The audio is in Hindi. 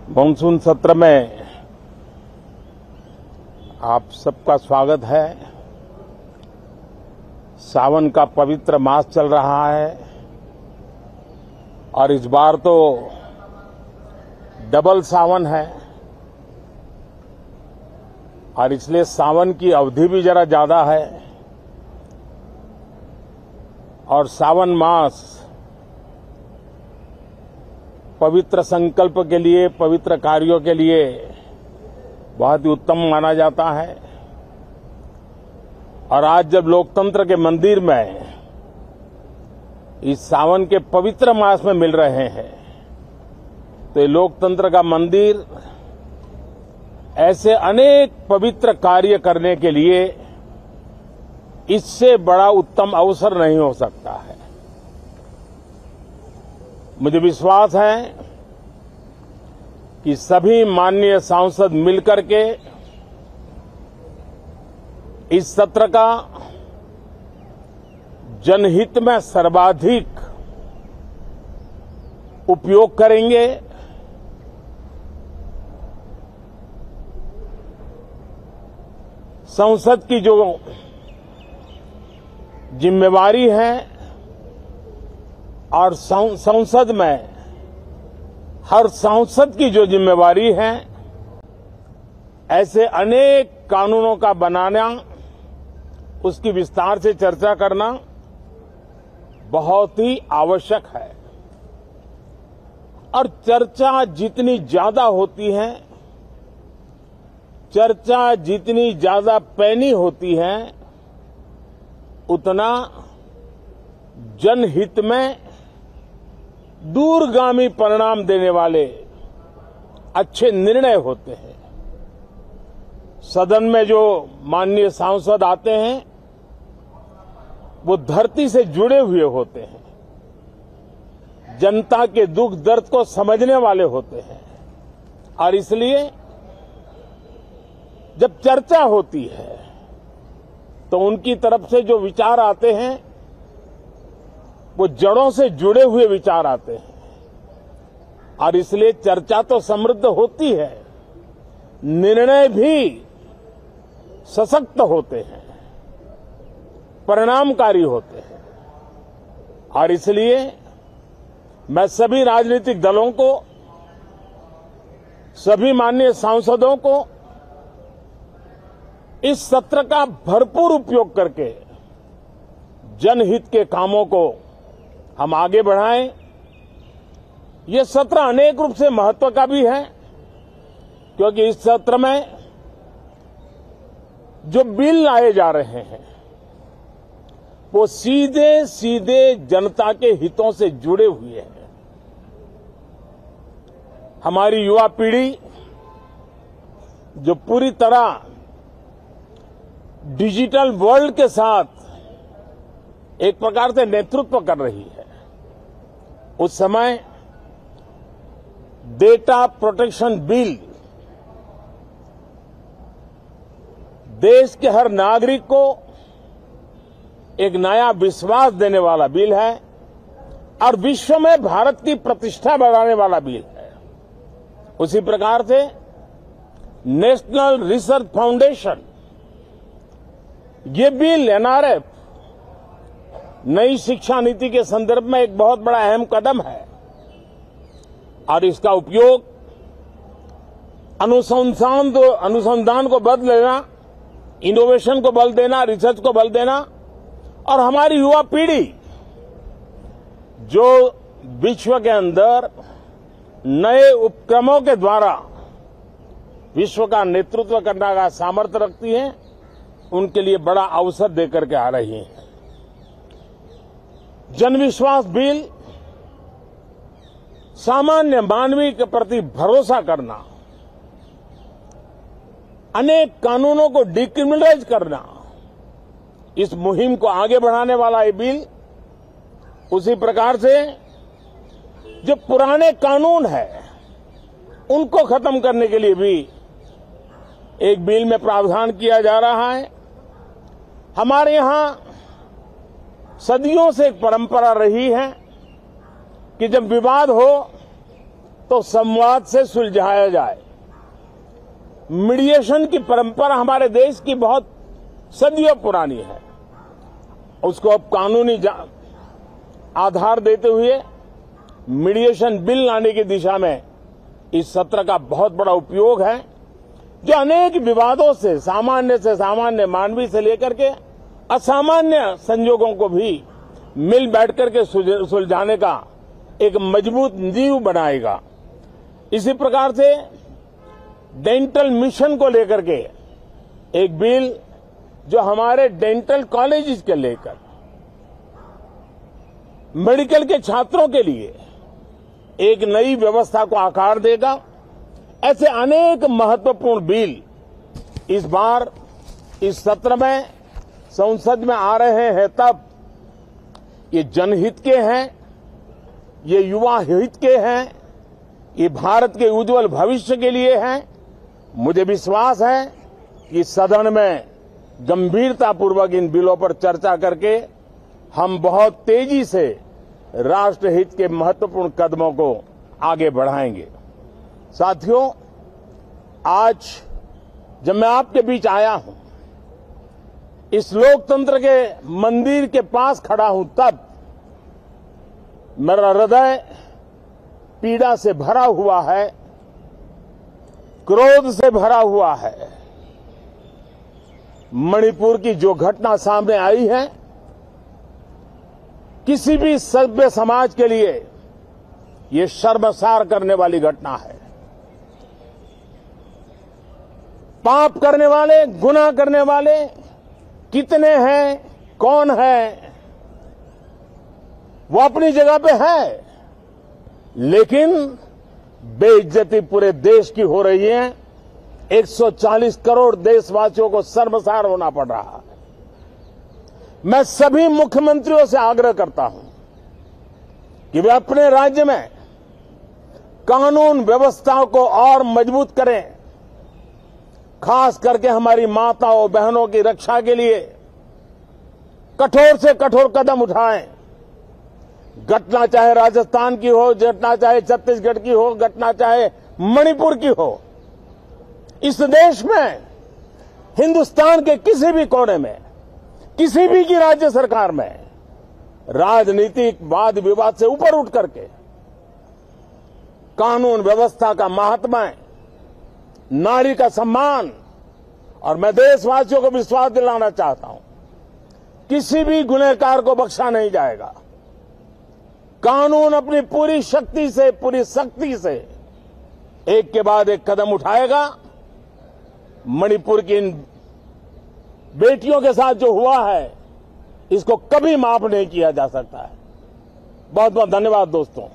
मानसून सत्र में आप सबका स्वागत है। सावन का पवित्र मास चल रहा है और इस बार तो डबल सावन है और इसलिए सावन की अवधि भी जरा ज्यादा है और सावन मास पवित्र संकल्प के लिए, पवित्र कार्यों के लिए बहुत ही उत्तम माना जाता है। और आज जब लोकतंत्र के मंदिर में इस सावन के पवित्र मास में मिल रहे हैं तो ये लोकतंत्र का मंदिर ऐसे अनेक पवित्र कार्य करने के लिए इससे बड़ा उत्तम अवसर नहीं हो सकता है। मुझे विश्वास है कि सभी माननीय सांसद मिलकर के इस सत्र का जनहित में सर्वाधिक उपयोग करेंगे। संसद की जो जिम्मेवारी है और संसद में हर सांसद की जो जिम्मेवारी है, ऐसे अनेक कानूनों का बनाना, उसकी विस्तार से चर्चा करना बहुत ही आवश्यक है। और चर्चा जितनी ज्यादा होती है, चर्चा जितनी ज्यादा पैनी होती है, उतना जनहित में दूरगामी परिणाम देने वाले अच्छे निर्णय होते हैं। सदन में जो माननीय सांसद आते हैं वो धरती से जुड़े हुए होते हैं, जनता के दुख दर्द को समझने वाले होते हैं और इसलिए जब चर्चा होती है तो उनकी तरफ से जो विचार आते हैं वो जड़ों से जुड़े हुए विचार आते हैं और इसलिए चर्चा तो समृद्ध होती है, निर्णय भी सशक्त होते हैं, परिणामकारी होते हैं। और इसलिए मैं सभी राजनीतिक दलों को, सभी माननीय सांसदों को इस सत्र का भरपूर उपयोग करके जनहित के कामों को हम आगे बढ़ाएं। ये सत्र अनेक रूप से महत्व का भी है क्योंकि इस सत्र में जो बिल लाए जा रहे हैं वो सीधे सीधे जनता के हितों से जुड़े हुए हैं। हमारी युवा पीढ़ी जो पूरी तरह डिजिटल वर्ल्ड के साथ एक प्रकार से नेतृत्व कर रही है, उस समय डेटा प्रोटेक्शन बिल देश के हर नागरिक को एक नया विश्वास देने वाला बिल है और विश्व में भारत की प्रतिष्ठा बढ़ाने वाला बिल है। उसी प्रकार से नेशनल रिसर्च फाउंडेशन, ये बिल एनआरएफ नई शिक्षा नीति के संदर्भ में एक बहुत बड़ा अहम कदम है और इसका उपयोग अनुसंधान को बल देना, इनोवेशन को बल देना, रिसर्च को बल देना और हमारी युवा पीढ़ी जो विश्व के अंदर नए उपक्रमों के द्वारा विश्व का नेतृत्व करने का सामर्थ्य रखती है, उनके लिए बड़ा अवसर देकर के आ रही है। जनविश्वास बिल सामान्य मानवीय के प्रति भरोसा करना, अनेक कानूनों को डिक्रिमिनलाइज करना, इस मुहिम को आगे बढ़ाने वाला ये बिल, उसी प्रकार से जो पुराने कानून है उनको खत्म करने के लिए भी एक बिल में प्रावधान किया जा रहा है। हमारे यहां सदियों से एक परंपरा रही है कि जब विवाद हो तो संवाद से सुलझाया जाए। मीडिएशन की परंपरा हमारे देश की बहुत सदियों पुरानी है। उसको अब कानूनी आधार देते हुए मीडिएशन बिल लाने की दिशा में इस सत्र का बहुत बड़ा उपयोग है, जो अनेक विवादों से सामान्य मानवीय से लेकर के असामान्य संजोगों को भी मिल बैठकर के सुलझाने का एक मजबूत नींव बनाएगा। इसी प्रकार से डेंटल मिशन को लेकर के एक बिल जो हमारे डेंटल कॉलेजेस के लेकर मेडिकल के छात्रों के लिए एक नई व्यवस्था को आकार देगा। ऐसे अनेक महत्वपूर्ण बिल इस बार इस सत्र में संसद में आ रहे हैं। तब ये जनहित के हैं, ये युवा हित के हैं, ये भारत के उज्जवल भविष्य के लिए हैं। मुझे विश्वास है कि सदन में गंभीरतापूर्वक इन बिलों पर चर्चा करके हम बहुत तेजी से राष्ट्रहित के महत्वपूर्ण कदमों को आगे बढ़ाएंगे। साथियों, आज जब मैं आपके बीच आया हूं, इस लोकतंत्र के मंदिर के पास खड़ा हूं, तब मेरा हृदय पीड़ा से भरा हुआ है, क्रोध से भरा हुआ है। मणिपुर की जो घटना सामने आई है, किसी भी सभ्य समाज के लिए ये शर्मसार करने वाली घटना है। पाप करने वाले, गुनाह करने वाले कितने हैं, कौन है, वो अपनी जगह पे है, लेकिन बेइज्जती पूरे देश की हो रही है। 140 करोड़ देशवासियों को शर्मसार होना पड़ रहा है। मैं सभी मुख्यमंत्रियों से आग्रह करता हूं कि वे अपने राज्य में कानून व्यवस्था को और मजबूत करें, खास करके हमारी माताओं बहनों की रक्षा के लिए कठोर से कठोर कदम उठाएं। घटना चाहे राजस्थान की हो, घटना चाहे छत्तीसगढ़ की हो, घटना चाहे मणिपुर की हो, इस देश में, हिंदुस्तान के किसी भी कोने में, किसी भी की राज्य सरकार में राजनीतिक वाद विवाद से ऊपर उठ करके कानून व्यवस्था का महात्म्य, नारी का सम्मान, और मैं देशवासियों को विश्वास दिलाना चाहता हूं, किसी भी गुनहगार को बख्शा नहीं जाएगा। कानून अपनी पूरी शक्ति से, पूरी सख्ती से एक के बाद एक कदम उठाएगा। मणिपुर की इन बेटियों के साथ जो हुआ है, इसको कभी माफ नहीं किया जा सकता है। बहुत बहुत धन्यवाद दोस्तों।